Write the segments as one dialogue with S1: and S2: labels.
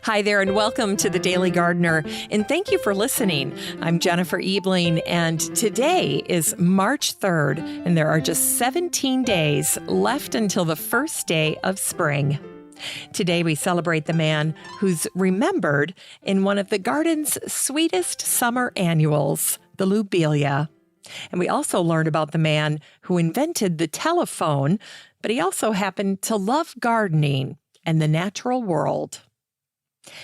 S1: Hi there, and welcome to The Daily Gardener, and thank you for listening. I'm Jennifer Ebling, and today is March 3rd, and there are just 17 days left until the first day of spring. Today we celebrate the man who's remembered in one of the garden's sweetest summer annuals, the lobelia. And we also learned about the man who invented the telephone, but he also happened to love gardening and the natural world.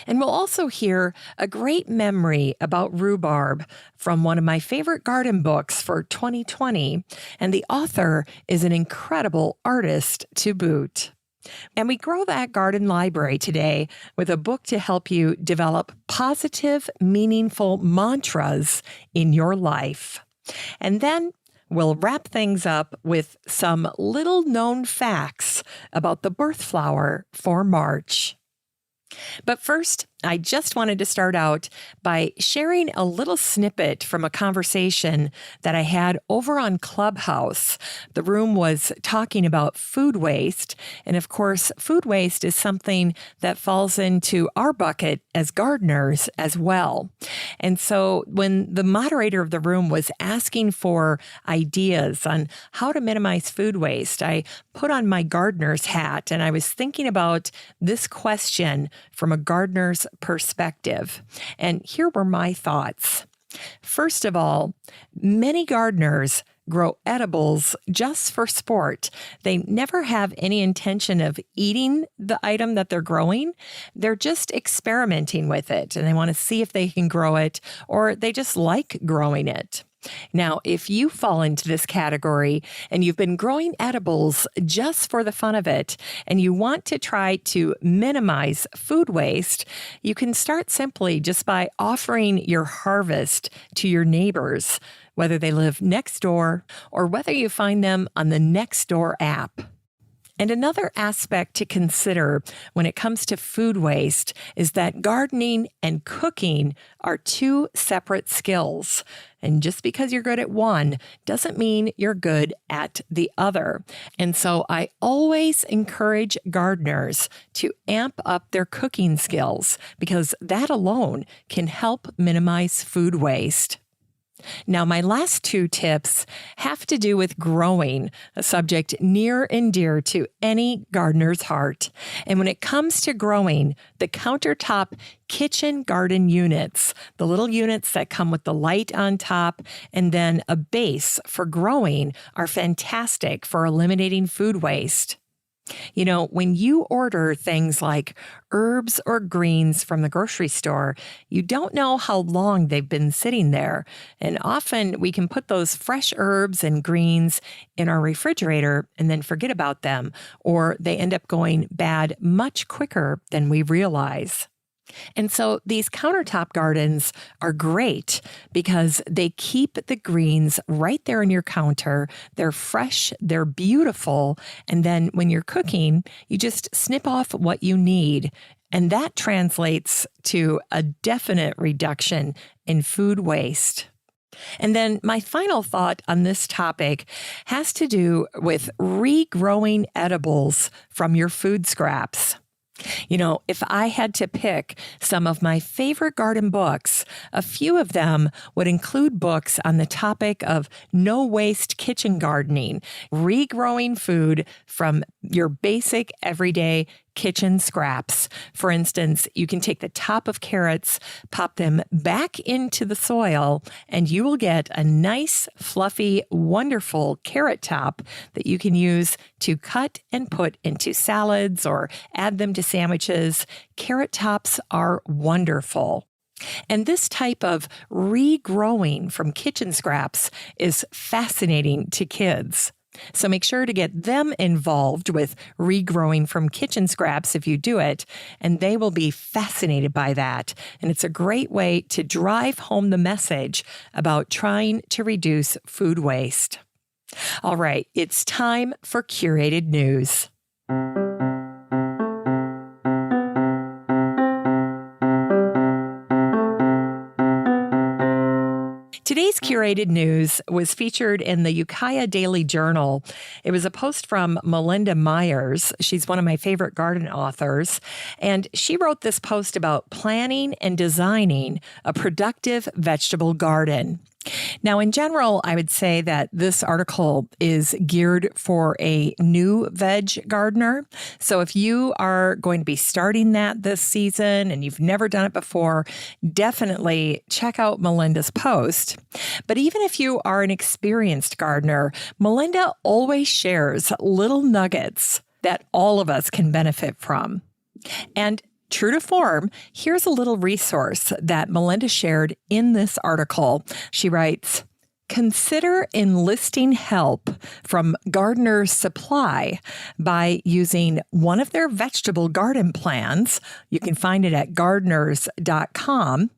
S1: And we'll also hear a great memory about rhubarb from one of my favorite garden books for 2020, and the author is an incredible artist to boot. And we grow that garden library today with a book to help you develop positive, meaningful mantras in your life. And then we'll wrap things up with some little-known facts about the birth flower for March. But first, I just wanted to start out by sharing a little snippet from a conversation that I had over on Clubhouse. The room was talking about food waste. And of course, food waste is something that falls into our bucket as gardeners as well. And so when the moderator of the room was asking for ideas on how to minimize food waste, I put on my gardener's hat and I was thinking about this question from a gardener's perspective. And here were my thoughts. First of all, many gardeners grow edibles just for sport. They never have any intention of eating the item that they're growing. They're just experimenting with it and they want to see if they can grow it, or they just like growing it. Now, if you fall into this category and you've been growing edibles just for the fun of it, and you want to try to minimize food waste, you can start simply just by offering your harvest to your neighbors, whether they live next door or whether you find them on the Nextdoor app. And another aspect to consider when it comes to food waste is that gardening and cooking are two separate skills. And just because you're good at one doesn't mean you're good at the other. And so I always encourage gardeners to amp up their cooking skills because that alone can help minimize food waste. Now, my last two tips have to do with growing, a subject near and dear to any gardener's heart. And when it comes to growing, the countertop kitchen garden units, the little units that come with the light on top and then a base for growing, are fantastic for eliminating food waste. You know, when you order things like herbs or greens from the grocery store, you don't know how long they've been sitting there. And often we can put those fresh herbs and greens in our refrigerator and then forget about them, or they end up going bad much quicker than we realize. And so these countertop gardens are great because they keep the greens right there on your counter. They're fresh, they're beautiful. And then when you're cooking, you just snip off what you need. And that translates to a definite reduction in food waste. And then my final thought on this topic has to do with regrowing edibles from your food scraps. You know, if I had to pick some of my favorite garden books, a few of them would include books on the topic of no waste kitchen gardening, regrowing food from your basic everyday kitchen scraps. For instance, you can take the top of carrots, pop them back into the soil, and you will get a nice, fluffy, wonderful carrot top that you can use to cut and put into salads or add them to sandwiches. Carrot tops are wonderful. And this type of regrowing from kitchen scraps is fascinating to kids. So make sure to get them involved with regrowing from kitchen scraps if you do it, and they will be fascinated by that. And it's a great way to drive home the message about trying to reduce food waste. All right, it's time for curated news. Today's curated celebrated news was featured in the Ukiah Daily Journal. It was a post from Melinda Myers. She's one of my favorite garden authors. And she wrote this post about planning and designing a productive vegetable garden. Now, in general, I would say that this article is geared for a new veg gardener. So if you are going to be starting that this season and you've never done it before, definitely check out Melinda's post. But even if you are an experienced gardener, Melinda always shares little nuggets that all of us can benefit from. And true to form, here's a little resource that Melinda shared in this article. She writes, "Consider enlisting help from Gardener's Supply by using one of their vegetable garden plans. You can find it at gardeners.com.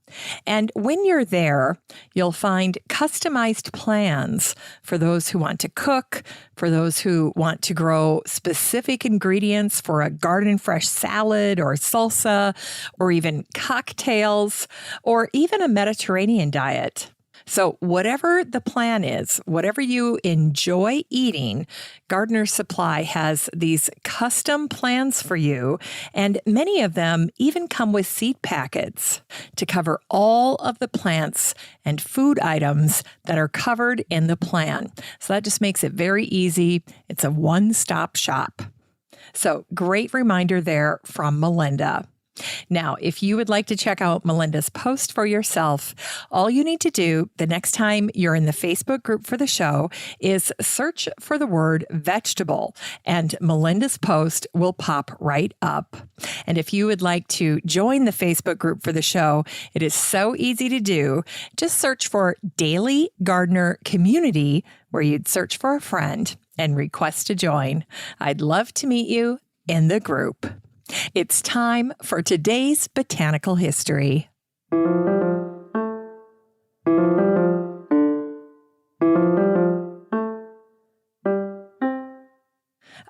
S1: And when you're there, you'll find customized plans for those who want to cook, for those who want to grow specific ingredients for a garden fresh salad or salsa, or even cocktails, or even a Mediterranean diet. So whatever the plan is, whatever you enjoy eating, Gardener's Supply has these custom plans for you, and many of them even come with seed packets to cover all of the plants and food items that are covered in the plan. So that just makes it very easy. It's a one-stop shop. So great reminder there from Melinda. Now, if you would like to check out Melinda's post for yourself, all you need to do the next time you're in the Facebook group for the show is search for the word vegetable, and Melinda's post will pop right up. And if you would like to join the Facebook group for the show, it is so easy to do. Just search for Daily Gardener Community, where you'd search for a friend and request to join. I'd love to meet you in the group. It's time for today's botanical history.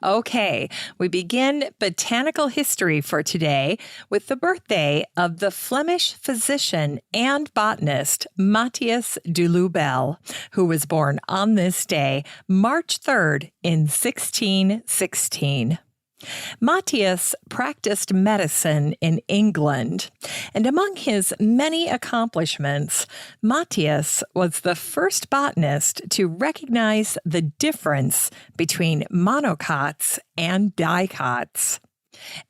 S1: Okay, we begin botanical history for today with the birthday of the Flemish physician and botanist Matthias de Leubel, who was born on this day, March 3rd in 1616. Matthias practiced medicine in England, and among his many accomplishments, Matthias was the first botanist to recognize the difference between monocots and dicots.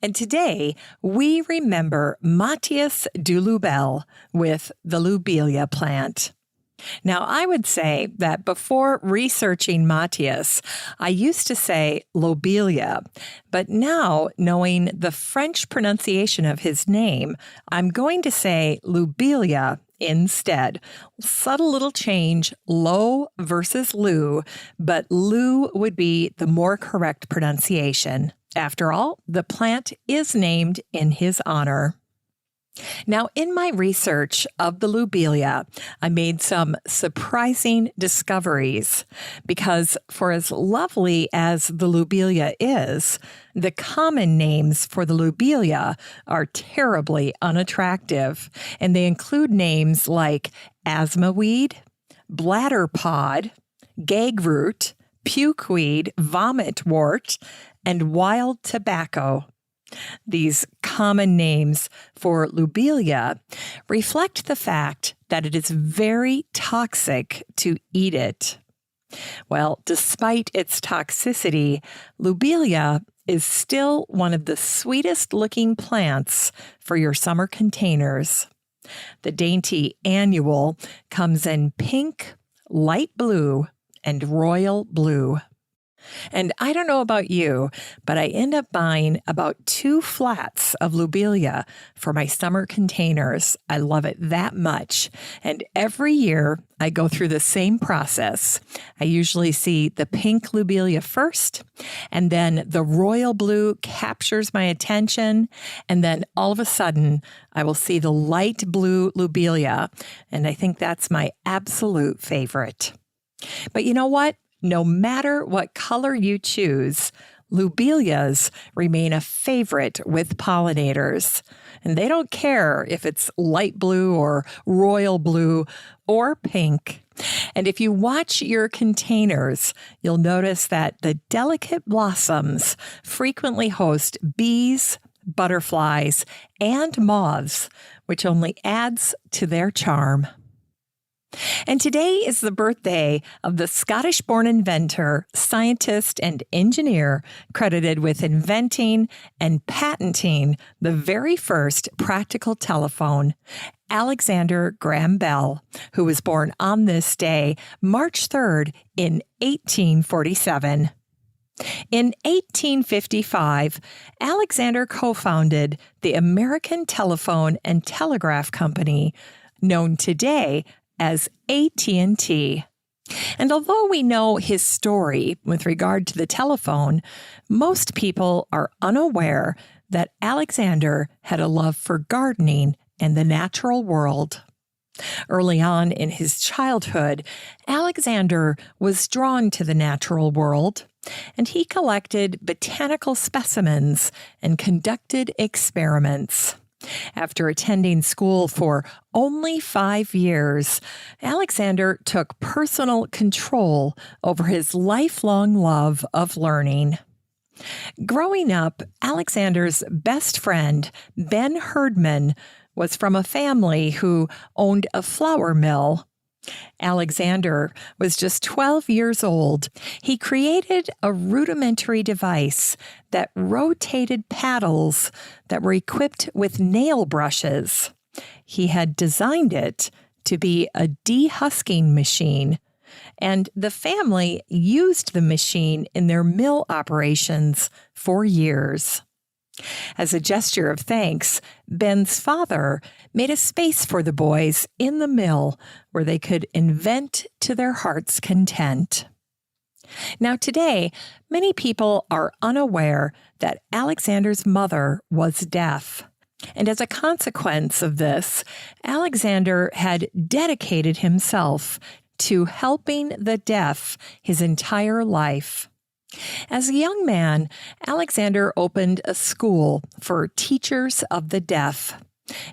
S1: And today, we remember Matthias de Leubel with the lobelia plant. Now, I would say that before researching Matthias, I used to say lobelia, but now, knowing the French pronunciation of his name, I'm going to say lobelia instead. Subtle little change, lo versus lou, but lou would be the more correct pronunciation. After all, the plant is named in his honor. Now, in my research of the lobelia, I made some surprising discoveries because for as lovely as the lobelia is, the common names for the lobelia are terribly unattractive, and they include names like asthma weed, bladder pod, gag root, pukeweed, vomit wort, and wild tobacco. These common names for lobelia reflect the fact that it is very toxic to eat it. Well, despite its toxicity, lobelia is still one of the sweetest looking plants for your summer containers. The dainty annual comes in pink, light blue, and royal blue. And I don't know about you, but I end up buying about 2 flats of lobelia for my summer containers. I love it that much. And every year I go through the same process. I usually see the pink lobelia first, and then the royal blue captures my attention. And then all of a sudden I will see the light blue lobelia. And I think that's my absolute favorite. But you know what? No matter what color you choose, lobelias remain a favorite with pollinators. And they don't care if it's light blue or royal blue or pink. And if you watch your containers, you'll notice that the delicate blossoms frequently host bees, butterflies, and moths, which only adds to their charm. And today is the birthday of the Scottish-born inventor, scientist, and engineer credited with inventing and patenting the very first practical telephone, Alexander Graham Bell, who was born on this day, March 3rd, in 1847. In 1855, Alexander co-founded the American Telephone and Telegraph Company, known today as AT&T. And although we know his story with regard to the telephone, most people are unaware that Alexander had a love for gardening and the natural world. Early on in his childhood, Alexander was drawn to the natural world, and he collected botanical specimens and conducted experiments. After attending school for only 5 years, Alexander took personal control over his lifelong love of learning. Growing up, Alexander's best friend, Ben Herdman, was from a family who owned a flour mill. Alexander was just 12 years old. He created a rudimentary device that rotated paddles that were equipped with nail brushes. He had designed it to be a dehusking machine, and the family used the machine in their mill operations for years. As a gesture of thanks, Ben's father made a space for the boys in the mill where they could invent to their heart's content. Now today, many people are unaware that Alexander's mother was deaf. And as a consequence of this, Alexander had dedicated himself to helping the deaf his entire life. As a young man, Alexander opened a school for teachers of the deaf.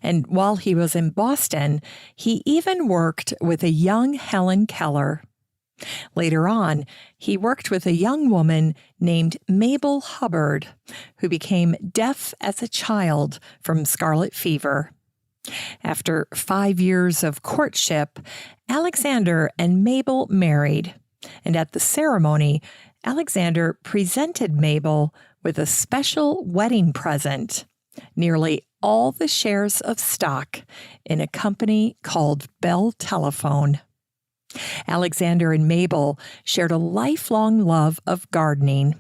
S1: And while he was in Boston, he even worked with a young Helen Keller. Later on, he worked with a young woman named Mabel Hubbard, who became deaf as a child from scarlet fever. After 5 years of courtship, Alexander and Mabel married, and at the ceremony, Alexander presented Mabel with a special wedding present, nearly all the shares of stock in a company called Bell Telephone. Alexander and Mabel shared a lifelong love of gardening,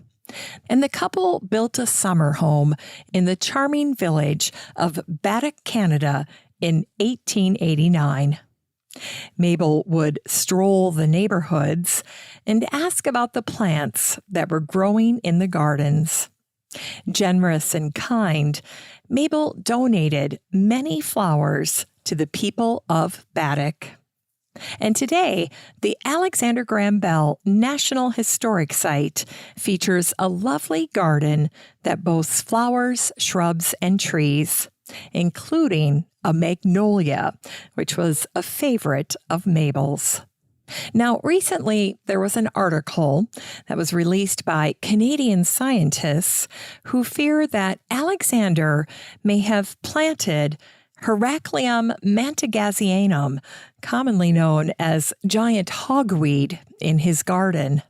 S1: and the couple built a summer home in the charming village of Baddock, Canada in 1889. Mabel would stroll the neighborhoods and ask about the plants that were growing in the gardens. Generous and kind, Mabel donated many flowers to the people of Baddock. And today, the Alexander Graham Bell National Historic Site features a lovely garden that boasts flowers, shrubs, and trees, including a magnolia, which was a favorite of Mabel's. Now, recently, there was an article that was released by Canadian scientists who fear that Alexander may have planted Heracleum mantagasianum, commonly known as giant hogweed, in his garden.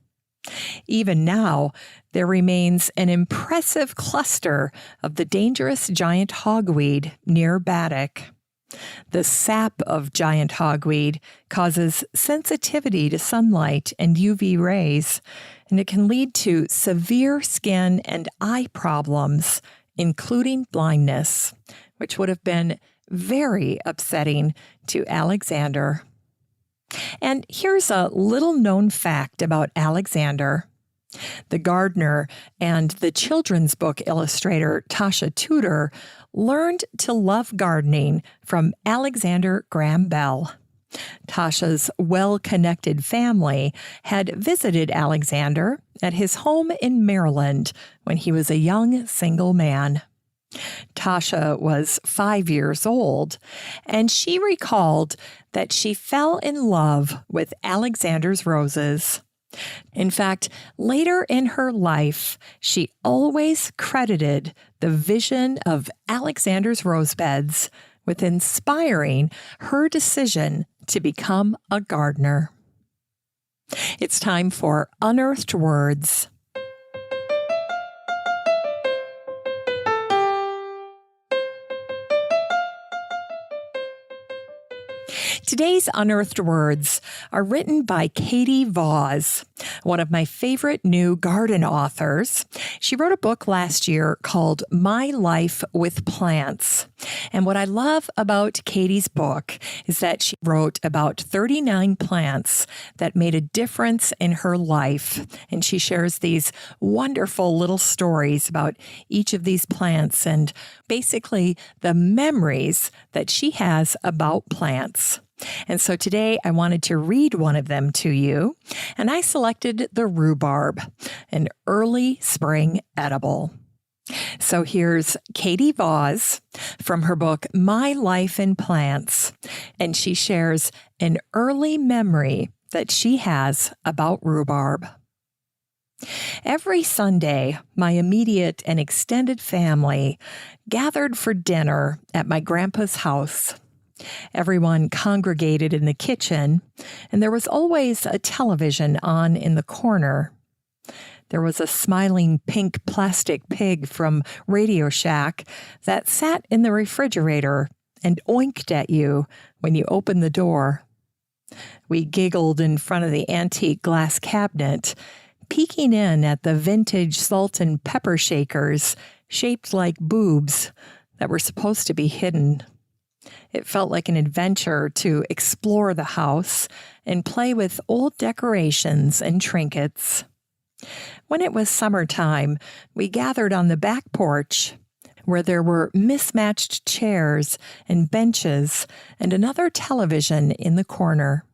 S1: Even now, there remains an impressive cluster of the dangerous giant hogweed near Baddock. The sap of giant hogweed causes sensitivity to sunlight and UV rays, and it can lead to severe skin and eye problems, including blindness, which would have been very upsetting to Alexander. And here's a little-known fact about Alexander. The gardener and the children's book illustrator Tasha Tudor learned to love gardening from Alexander Graham Bell. Tasha's well-connected family had visited Alexander at his home in Maryland when he was a young single man. Tasha was 5 years old, and she recalled that she fell in love with Alexander's roses. In fact, later in her life, she always credited the vision of Alexander's rose beds with inspiring her decision to become a gardener. It's time for Unearthed Words. Today's Unearthed Words are written by Katie Vaz, one of my favorite new garden authors. She wrote a book last year called My Life with Plants. And what I love about Katie's book is that she wrote about 39 plants that made a difference in her life. And she shares these wonderful little stories about each of these plants and basically the memories that she has about plants. And so today I wanted to read one of them to you, and I selected the rhubarb, an early spring edible. So here's Katie Vaz from her book, My Life in Plants, and she shares an early memory that she has about rhubarb. Every Sunday, my immediate and extended family gathered for dinner at my grandpa's house. Everyone congregated in the kitchen, and there was always a television on in the corner. There was a smiling pink plastic pig from Radio Shack that sat in the refrigerator and oinked at you when you opened the door. We giggled in front of the antique glass cabinet, peeking in at the vintage salt and pepper shakers shaped like boobs that were supposed to be hidden. It felt like an adventure to explore the house and play with old decorations and trinkets. When it was summertime, we gathered on the back porch, where there were mismatched chairs and benches and another television in the corner.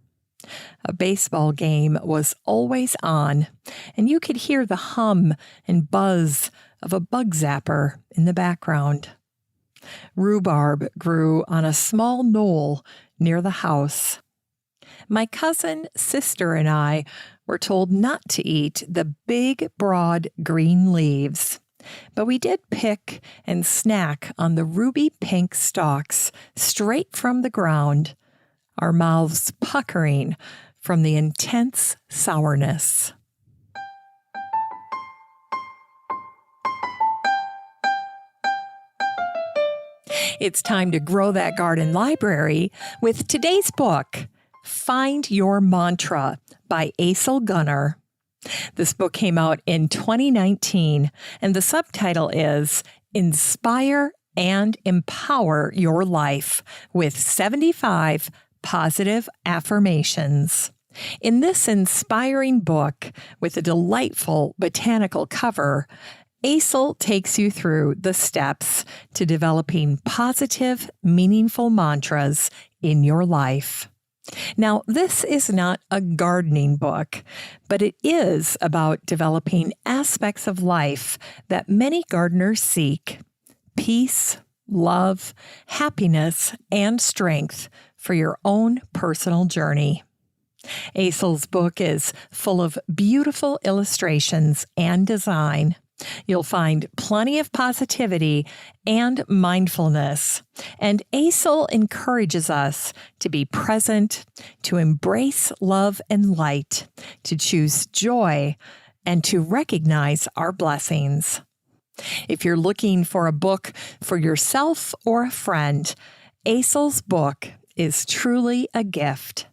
S1: A baseball game was always on, and you could hear the hum and buzz of a bug zapper in the background. Rhubarb grew on a small knoll near the house. My cousin, sister, and I were told not to eat the big, broad green leaves, but we did pick and snack on the ruby pink stalks straight from the ground, our mouths puckering from the intense sourness. It's time to grow that garden library with today's book, Find Your Mantra by Aisel Gunner. This book came out in 2019, and the subtitle is Inspire and Empower Your Life with 75 Positive Affirmations. In this inspiring book, with a delightful botanical cover, Aisel takes you through the steps to developing positive, meaningful mantras in your life. Now, this is not a gardening book, but it is about developing aspects of life that many gardeners seek: peace, love, happiness, and strength for your own personal journey. Aisel's book is full of beautiful illustrations and design. You'll find plenty of positivity and mindfulness. And Aisel encourages us to be present, to embrace love and light, to choose joy, and to recognize our blessings. If you're looking for a book for yourself or a friend, Aisel's book is truly a gift.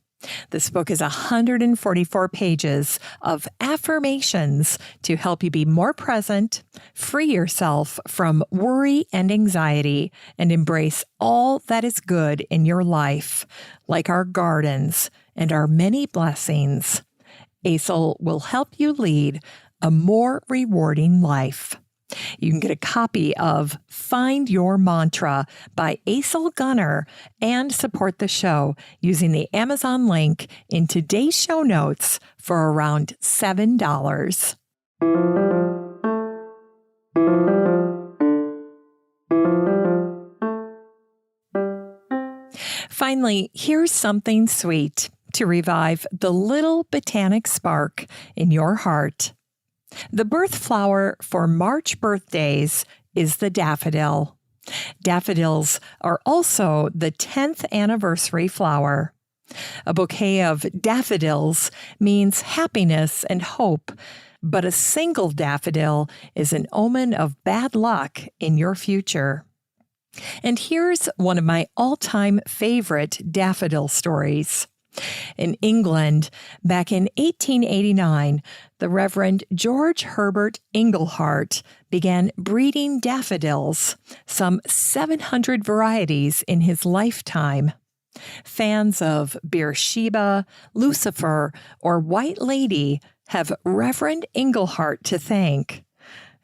S1: This book is 144 pages of affirmations to help you be more present, free yourself from worry and anxiety, and embrace all that is good in your life, like our gardens and our many blessings. Aisel will help you lead a more rewarding life. You can get a copy of Find Your Mantra by Aisel Gunner and support the show using the Amazon link in today's show notes for around $7. Finally, here's something sweet to revive the little botanic spark in your heart. The birth flower for March birthdays is the daffodil. Daffodils are also the 10th anniversary flower. A bouquet of daffodils means happiness and hope, but a single daffodil is an omen of bad luck in your future. And here's one of my all-time favorite daffodil stories. In England, back in 1889, the Reverend George Herbert Englehart began breeding daffodils, some 700 varieties in his lifetime. Fans of Beersheba, Lucifer, or White Lady have Reverend Englehart to thank.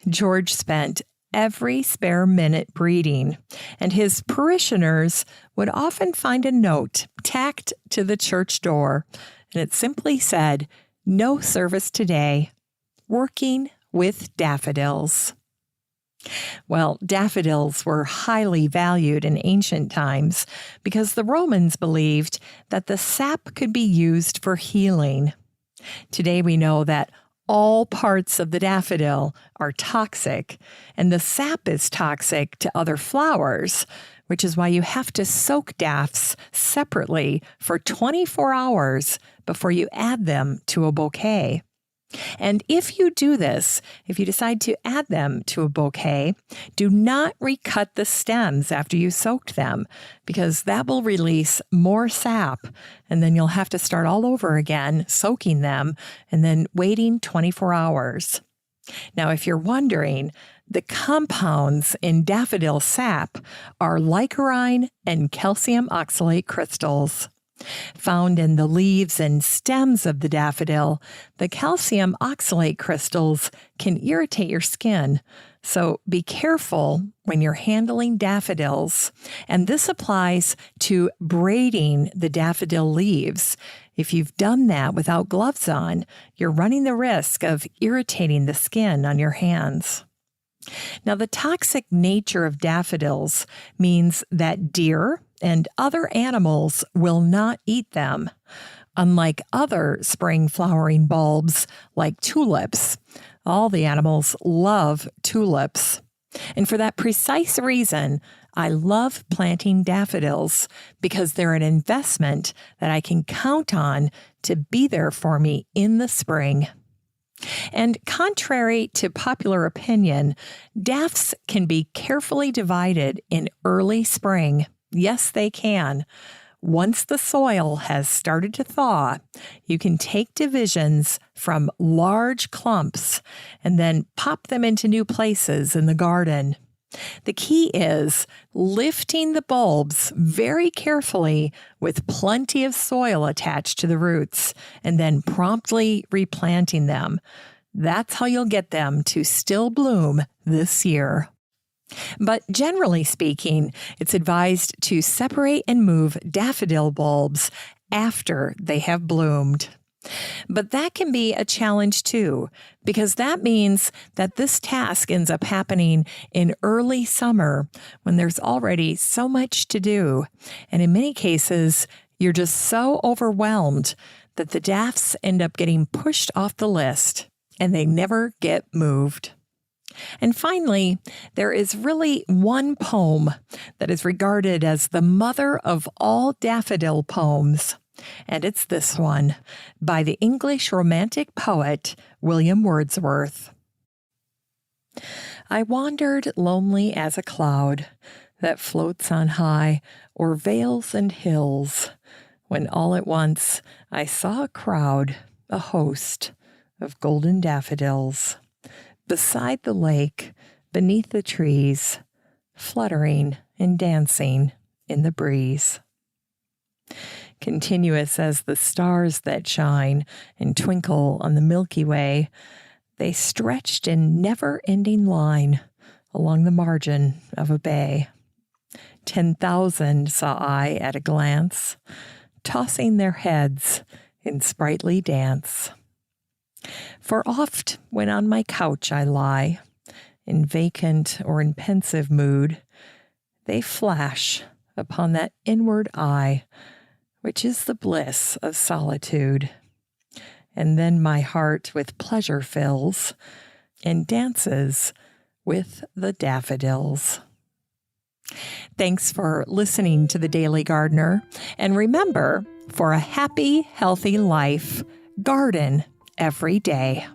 S1: George spent every spare minute breeding, and his parishioners would often find a note tacked to the church door, and it simply said, "No service today. Working with daffodils." Well, daffodils were highly valued in ancient times because the Romans believed that the sap could be used for healing. Today we know that all parts of the daffodil are toxic, and the sap is toxic to other flowers, which is why you have to soak daffs separately for 24 hours before you add them to a bouquet. And if you do this, if you decide to add them to a bouquet, do not recut the stems after you soaked them, because that will release more sap, and then you'll have to start all over again, soaking them, and then waiting 24 hours. Now, if you're wondering, the compounds in daffodil sap are licorine and calcium oxalate crystals. Found in the leaves and stems of the daffodil, the calcium oxalate crystals can irritate your skin, so be careful when you're handling daffodils. And this applies to braiding the daffodil leaves. If you've done that without gloves on, you're running the risk of irritating the skin on your hands. Now, the toxic nature of daffodils means that deer and other animals will not eat them, unlike other spring flowering bulbs like tulips. All the animals love tulips. And for that precise reason, I love planting daffodils because they're an investment that I can count on to be there for me in the spring. And contrary to popular opinion, daffs can be carefully divided in early spring. Yes, they can. Once the soil has started to thaw, you can take divisions from large clumps and then pop them into new places in the garden. The key is lifting the bulbs very carefully with plenty of soil attached to the roots and then promptly replanting them. That's how you'll get them to still bloom this year. But generally speaking, it's advised to separate and move daffodil bulbs after they have bloomed. But that can be a challenge too, because that means that this task ends up happening in early summer when there's already so much to do. And in many cases, you're just so overwhelmed that the daffs end up getting pushed off the list and they never get moved. And finally, there is really one poem that is regarded as the mother of all daffodil poems. And it's this one by the English Romantic poet William Wordsworth. I wandered lonely as a cloud that floats on high o'er vales and hills, when all at once I saw a crowd, a host of golden daffodils, beside the lake, beneath the trees, fluttering and dancing in the breeze. Continuous as the stars that shine and twinkle on the Milky Way, they stretched in never-ending line along the margin of a bay. 10,000 saw I at a glance, tossing their heads in sprightly dance. For oft, when on my couch I lie, in vacant or in pensive mood, they flash upon that inward eye, which is the bliss of solitude. And then my heart with pleasure fills and dances with the daffodils. Thanks for listening to The Daily Gardener. And remember, for a happy, healthy life, garden every day.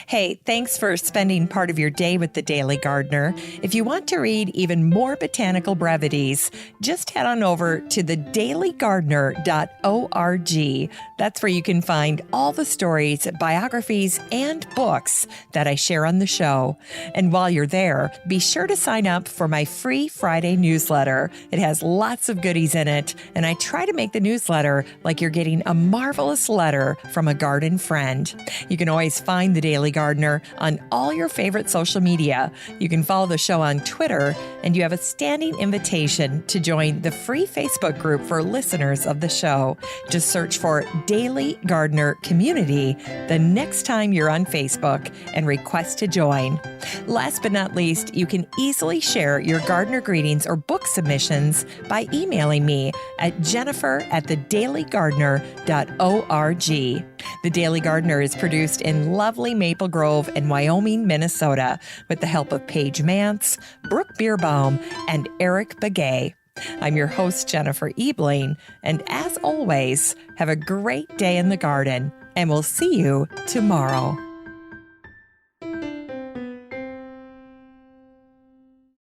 S1: Hey, thanks for spending part of your day with The Daily Gardener. If you want to read even more botanical brevities, just head on over to thedailygardener.org. That's where you can find all the stories, biographies, and books that I share on the show. And while you're there, be sure to sign up for my free Friday newsletter. It has lots of goodies in it, and I try to make the newsletter like you're getting a marvelous letter from a garden friend. You can always find The Daily Gardener on all your favorite social media. You can follow the show on Twitter, and you have a standing invitation to join the free Facebook group for listeners of the show. Just search for Daily Gardener Community the next time you're on Facebook and request to join. Last but not least, you can easily share your gardener greetings or book submissions by emailing me at jennifer@thedailygardener.org. The Daily Gardener is produced in lovely Maple Grove in Wyoming, Minnesota, with the help of Paige Mance, Brooke Bierbaum, and Eric Begay. I'm your host, Jennifer Ebling, and as always, have a great day in the garden, and we'll see you tomorrow.